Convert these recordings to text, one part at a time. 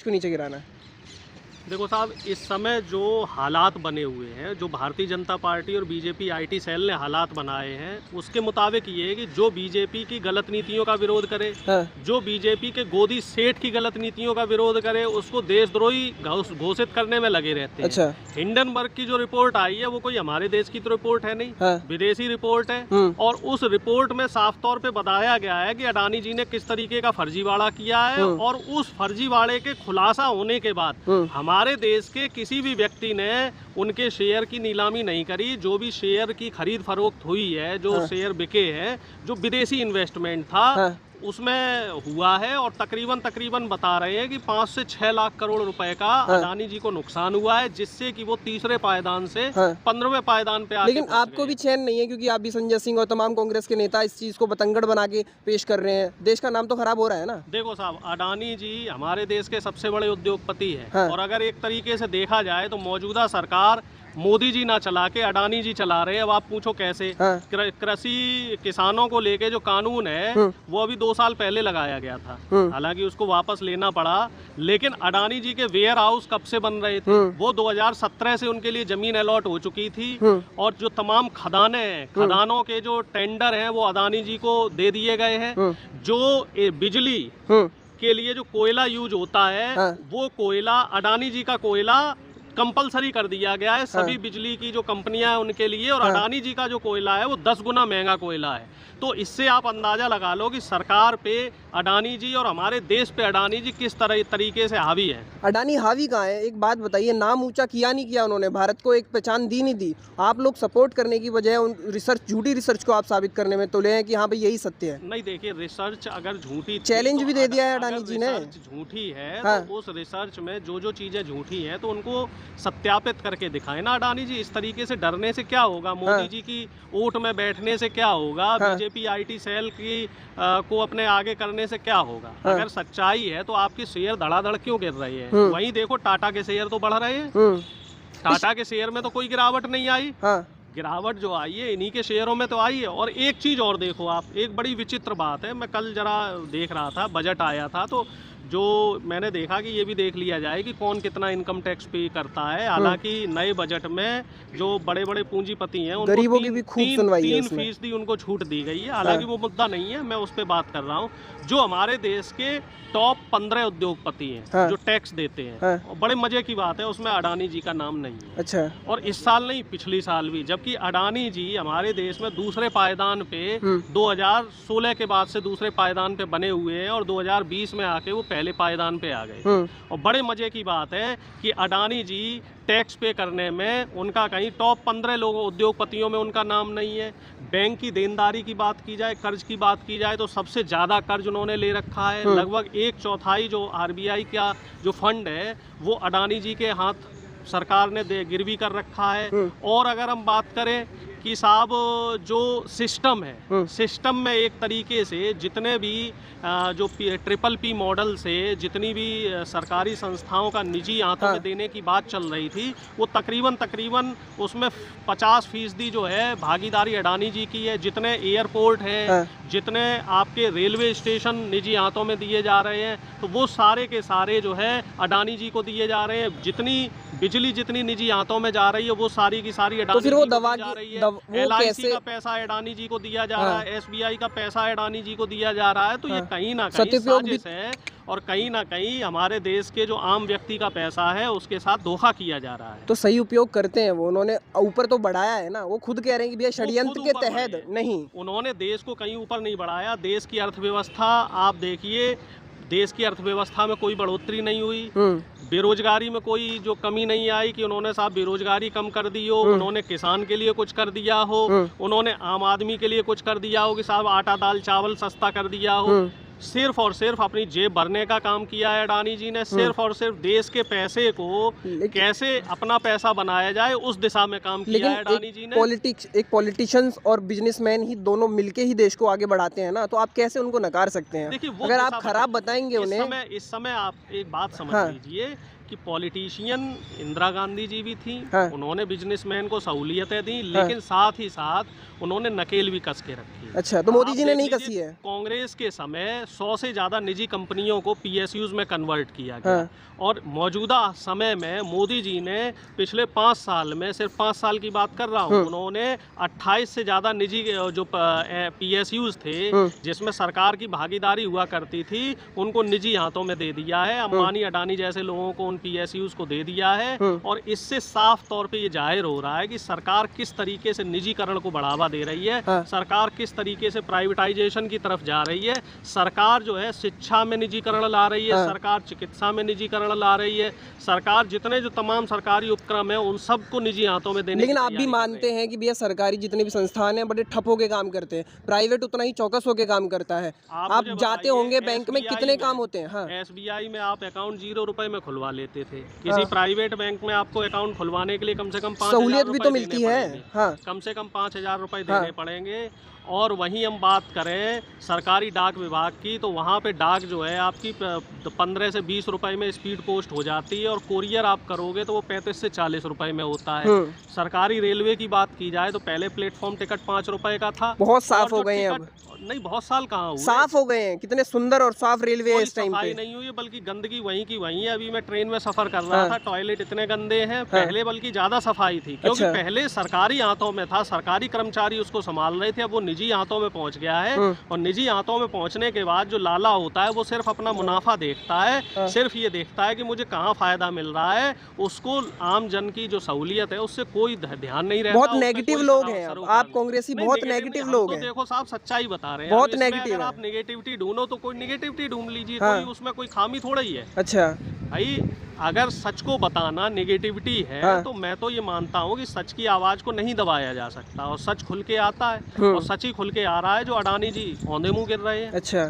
क्यों नीचे गिराना है? देखो साहब, इस समय जो हालात बने हुए हैं, जो भारतीय जनता पार्टी और बीजेपी आईटी सेल ने हालात बनाए हैं, उसके मुताबिक ये है कि जो बीजेपी की गलत नीतियों का विरोध करे, हाँ। जो बीजेपी के गोदी सेठ की गलत नीतियों का विरोध करे, उसको देशद्रोही घोषित करने में लगे रहते हैं। अच्छा। हिंडनबर्ग की जो रिपोर्ट आई है वो कोई हमारे देश की तो रिपोर्ट है नहीं, हाँ। विदेशी रिपोर्ट है। और उस रिपोर्ट में साफ तौर पे बताया गया है कि अडानी जी ने किस तरीके का फर्जीवाड़ा किया है, और उस फर्जीवाड़े के खुलासा होने के बाद हमारे देश के किसी भी व्यक्ति ने उनके शेयर की नीलामी नहीं करी। जो भी शेयर की खरीद फरोख्त हुई है, जो शेयर बिके हैं, जो विदेशी इन्वेस्टमेंट था उसमें हुआ है, और तकरीबन बता रहे हैं कि 5 से 6 लाख करोड़ रुपए का अडानी जी को नुकसान हुआ है, जिससे कि वो तीसरे पायदान से 15वें पायदान पे आके। लेकिन आपको भी चैन नहीं है, क्योंकि आप भी संजय सिंह और तमाम कांग्रेस के नेता इस चीज को बतंगड़ बना के पेश कर रहे हैं। देश का नाम तो खराब हो रहा है ना। देखो साहब, अडानी जी हमारे देश के सबसे बड़े उद्योगपति हैं, और अगर एक तरीके से देखा जाए तो मौजूदा सरकार मोदी जी ना चला के अडानी जी चला रहे हैं। अब आप पूछो कैसे? कृषि किसानों को लेके जो कानून है वो अभी 2 साल पहले लगाया गया था, हालांकि उसको वापस लेना पड़ा, लेकिन अडानी जी के वेयर हाउस कब से बन रहे थे? वो 2017 से उनके लिए जमीन अलॉट हो चुकी थी, और जो तमाम खदानों के जो टेंडर हैं वो अडानी जी को दे दिए गए हैं। जो बिजली के लिए जो कोयला यूज होता है, वो कोयला अडानी जी का कोयला कंपलसरी कर दिया गया है सभी बिजली की जो कंपनियां हैं उनके लिए, और अडानी जी का जो कोयला है वो 10 गुना महंगा कोयला है। तो इससे आप अंदाजा लगा लो कि सरकार पे अडानी जी और हमारे देश पे अडानी जी किस तरीके से हावी है। अडानी हावी कहाँ है? एक बात बताइए, नाम ऊंचा किया नहीं किया उन्होंने, भारत को एक पहचान दी नहीं दी। आप लोग सपोर्ट करने की बजाय उन झूठी रिसर्च को आप साबित करने में तुले हैं कि हाँ भाई यही सत्य है। नहीं, देखिए, रिसर्च अगर झूठी, चैलेंज भी दे दिया है अडानी जी ने। झूठी है तो उस रिसर्च में जो चीजें झूठी है तो उनको सत्यापित करके दिखाए ना अडानी जी। इस तरीके से डरने से क्या होगा? मोदी जी की ओट में बैठने से क्या होगा? बीजेपी आईटी सेल की को अपने आगे करने से क्या होगा? अगर सच्चाई है तो आपके शेयर धड़ाधड़ क्यों गिर रहे हैं? वहीं देखो, टाटा के शेयर तो बढ़ रहे हैं। टाटा के शेयर में तो कोई गिरावट नहीं आई। गिरावट जो आई है इन्हीं के शेयरों में तो आई है। और एक चीज और देखो आप, एक बड़ी विचित्र बात है। मैं कल जरा देख रहा था, बजट आया था, तो जो मैंने देखा कि ये भी देख लिया जाए कि कौन कितना इनकम टैक्स पे करता है। हालांकि नए बजट में जो बड़े बड़े पूंजीपति हैं उनको गरीबों की भी खूब सुनवाई है, 3% उनको छूट दी गई है। हालांकि वो मुद्दा नहीं है, मैं उस पर बात कर रहा हूँ। जो हमारे देश के टॉप 15 उद्योगपति हैं जो टैक्स देते हैं, और बड़े मजे की बात है उसमें अडानी जी का नाम नहीं है। अच्छा। और इस साल नहीं, पिछली साल भी, जबकि अडानी जी हमारे देश में दूसरे पायदान पे 2016 के बाद से दूसरे पायदान पे बने हुए हैं, और 2020 में आके वो पहले पायदान पे आ गए। और बड़े मजे की बात है कि अडानी जी टैक्स पे करने में उनका कहीं टॉप 15 लोगों उद्योगपतियों में उनका नाम नहीं है। बैंक की देनदारी की बात की जाए, कर्ज की बात की जाए, तो सबसे ज़्यादा कर्ज उन्होंने ले रखा है। लगभग 1/4 जो आरबीआई का जो फंड है वो अडानी जी के हाथ सरकार ने गिरवी कर रखा है। और अगर हम बात करें कि साहब जो सिस्टम है, सिस्टम में एक तरीके से जितने भी जो PPP मॉडल से जितनी भी सरकारी संस्थाओं का निजी हाथों में देने की बात चल रही थी, वो तकरीबन उसमें 50% जो है भागीदारी अडानी जी की है। जितने एयरपोर्ट हैं, जितने आपके रेलवे स्टेशन निजी हाथों में दिए जा रहे हैं, तो वो सारे के सारे जो है अडानी जी को दिए जा रहे हैं। जितनी बिजली जितनी निजी हाथों में जा रही है वो सारी की सारी अडानी जी को दी जा रही है। LIC का पैसा अडानी जी को दिया जा रहा है, SBI का पैसा अडानी जी को दिया जा रहा है। तो ये कहीं ना कहीं साजिश है, और कहीं ना कहीं हमारे देश के जो आम व्यक्ति का पैसा है उसके साथ धोखा किया जा रहा है। तो सही उपयोग करते हैं वो, उन्होंने ऊपर तो बढ़ाया है ना। वो खुद कह रहे हैं कि भैया षड्यंत्र के तहत नहीं, उन्होंने देश को कहीं ऊपर नहीं बढ़ाया। देश की अर्थव्यवस्था आप देखिए, देश की अर्थव्यवस्था में कोई बढ़ोतरी नहीं हुई, बेरोजगारी में कोई जो कमी नहीं आई कि उन्होंने साहब बेरोजगारी कम कर दी हो, उन्होंने किसान के लिए कुछ कर दिया हो, उन्होंने आम आदमी के लिए कुछ कर दिया हो कि साहब आटा दाल चावल सस्ता कर दिया हो। सिर्फ और सिर्फ अपनी जेब भरने का काम किया है अडानी जी ने। सिर्फ और सिर्फ देश के पैसे को कैसे अपना पैसा बनाया जाए उस दिशा में काम किया है अडानी जी ने। एक पॉलिटिशियंस और बिजनेसमैन ही दोनों मिलके ही देश को आगे बढ़ाते हैं ना, तो आप कैसे उनको नकार सकते हैं? देखिए, अगर आप खराब बताएंगे उन्हें। इस समय आप एक बात समझ लीजिए कि पॉलिटिशियन इंदिरा गांधी जी भी थी, हाँ। उन्होंने बिजनेसमैन को सहूलियतें दी, लेकिन साथ ही साथ उन्होंने नकेल भी कस के रखी। अच्छा, तो मोदी आप जी ने देख नहीं लीजिए, कसी है। कांग्रेस के समय 100 से ज़्यादा निजी कंपनियों को PSUs में कन्वर्ट किया गया। हाँ। और मौजूदा समय में मोदी जी ने पिछले 5 साल में, सिर्फ 5 साल की बात कर रहा हूँ, उन्होंने 28 से ज़्यादा निजी जो PSUs थे जिसमें सरकार की भागीदारी हुआ करती थी, उनको निजी हाथों में दे दिया है। अंबानी अडानी जैसे लोगों को उन PSUs को दे दिया है। और इससे साफ तौर पे ये जाहिर हो रहा है कि सरकार किस तरीके से निजीकरण को बढ़ावा दे रही है। हाँ। सरकार किस तरीके से प्राइवेटाइजेशन की तरफ जा रही है। सरकार जो है शिक्षा में निजीकरण ला रही है। हाँ। सरकार चिकित्सा में निजीकरण ला रही है। सरकार जितने जो तमाम सरकारी उपक्रम है उन सबको निजी हाथों में देने लेकिन की आप भी तैयारी कर रही मानते हैं कि भैया सरकारी जितने भी संस्थान हैं बड़े ठप होके काम करते हैं, प्राइवेट उतना ही चौकस होके काम करता है। आप मुझे जाते बताइए, होंगे बैंक में, SBI कितने काम होते हैं। हाँ। SBI में आप अकाउंट 0 रुपए में खुलवा लेते थे। किसी प्राइवेट बैंक में आपको अकाउंट खुलवाने के लिए कम से कम 5,000 सहूलियत भी तो रुपए मिलती देने है। पड़ेंगे। हाँ। कम से कम 5,000 रुपए हाँ। देने पड़ेंगे। और वहीं हम बात करें सरकारी डाक विभाग की, तो वहाँ पे डाक जो है आपकी 15 से 20 रुपए में स्पीड पोस्ट हो जाती है, और कोरियर आप करोगे तो वो 35 से 40 रुपए में होता है। सरकारी रेलवे की बात की जाए तो पहले प्लेटफॉर्म टिकट 5 रुपए का था। बहुत साफ और जो हो गए हैं अब। नहीं, बहुत साल कहाँ हुए, साफ हो गए हैं, कितने सुंदर और साफ रेलवे है कोई इस टाइम सफाई पे। नहीं हुई है, बल्कि गंदगी वहीं की वहीं है। अभी मैं ट्रेन में सफर कर रहा हाँ। था, टॉयलेट इतने गंदे हैं। पहले बल्कि ज्यादा सफाई थी, क्योंकि अच्छा। पहले सरकारी हाथों में था, सरकारी कर्मचारी उसको संभाल रहे थे। अब वो निजी हाथों में पहुंच गया है। और निजी हाथों में पहुंचने के बाद जो लाला होता है वो सिर्फ अपना मुनाफा देखता है, सिर्फ ये देखता है कि मुझे कहाँ फायदा मिल रहा है। उसको आम जन की जो सहूलियत है उससे कोई ध्यान नहीं रहता। बहुत नेगेटिव लोग हैं आप कांग्रेसी, बहुत नेगेटिव लोग हैं। देखो साहब, सच्चाई बता रहे हैं। बहुत अब इसमें नेगेटिव अगर है। आप नेगेटिविटी ढूंढो तो कोई नेगेटिविटी ढूंढ लीजिए। हाँ। कोई उसमें कोई खामी थोड़ा ही है। अच्छा। भाई, अगर सच को बताना नेगेटिविटी है, हाँ। तो मैं तो ये मानता हूँ कि सच की आवाज को नहीं दबाया जा सकता, और सच खुल के आता है। और सच ही खुल के आ रहा है जो अडानी जी औंधे मुंह गिर रहे हैं। अच्छा,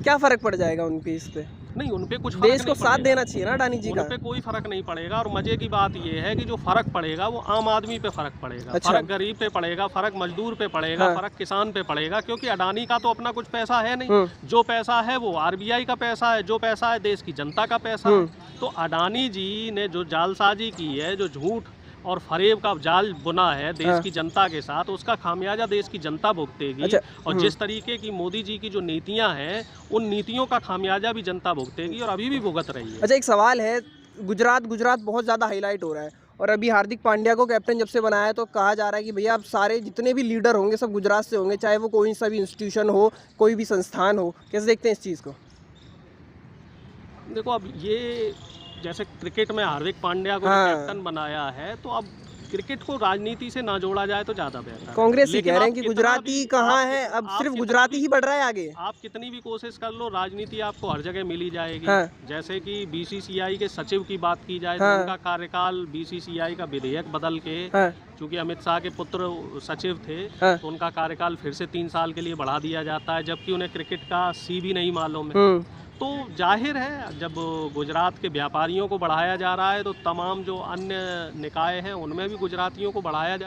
क्या फर्क पड़ जाएगा उनके इस पे? नहीं, उनपे कुछ फर्क देश को नहीं साथ पड़ेगा। देना चाहिए ना अडानी जी का। उन पे कोई फर्क नहीं पड़ेगा। और मजे की बात ये है कि जो फर्क पड़ेगा वो आम आदमी पे फर्क पड़ेगा। अच्छा। फर्क गरीब पे पड़ेगा, फर्क मजदूर पे पड़ेगा, हाँ। फर्क किसान पे पड़ेगा, क्योंकि अडानी का तो अपना कुछ पैसा है नहीं। जो पैसा है वो RBI का पैसा है, जो पैसा है देश की जनता का पैसा है। तो अडानी जी ने जो जालसाजी की है, जो झूठ और फरेब का जाल बुना है देश की जनता के साथ, उसका खामियाजा देश की जनता भुगतेगी। अच्छा। और जिस तरीके की मोदी जी की जो नीतियां हैं, उन नीतियों का खामियाजा भी जनता भुगतेगी, और अभी भी भुगत रही है। अच्छा, एक सवाल है, गुजरात बहुत ज़्यादा हाईलाइट हो रहा है, और अभी हार्दिक पांड्या को कैप्टन जब से बनाया है तो कहा जा रहा है कि भैया अब सारे जितने भी लीडर होंगे सब गुजरात से होंगे, चाहे वो कोई सा भी इंस्टीट्यूशन हो, कोई भी संस्थान हो। कैसे देखते हैं इस चीज़ को? देखो, अब ये जैसे क्रिकेट में हार्दिक पांड्या को हाँ। कैप्टन बनाया है, तो अब क्रिकेट को राजनीति से ना जोड़ा जाए तो ज्यादा बेहतर है। कांग्रेस ही लेकिन कह रहे आप हैं कि कितना गुजराती भी- कहाँ आप- है, अब आप सिर्फ कितना गुजराती भी- ही बढ़ रहा है आगे। आप कितनी भी कोशिश कर लो, राजनीति आपको हर जगह मिली जाएगी। हाँ। जैसे कि BCCI के सचिव की बात की जाए, हाँ। तो उनका कार्यकाल BCCI का विधेयक बदल के, हाँ। क्योंकि अमित शाह के पुत्र सचिव थे, हाँ। तो उनका कार्यकाल फिर से 3 साल के लिए बढ़ा दिया जाता है, जबकि उन्हें क्रिकेट का C भी नहीं मालूम है। तो जाहिर है, जब गुजरात के व्यापारियों को बढ़ाया जा रहा है तो तमाम जो अन्य निकाय हैं उनमें भी गुजरातियों को बढ़ाया जा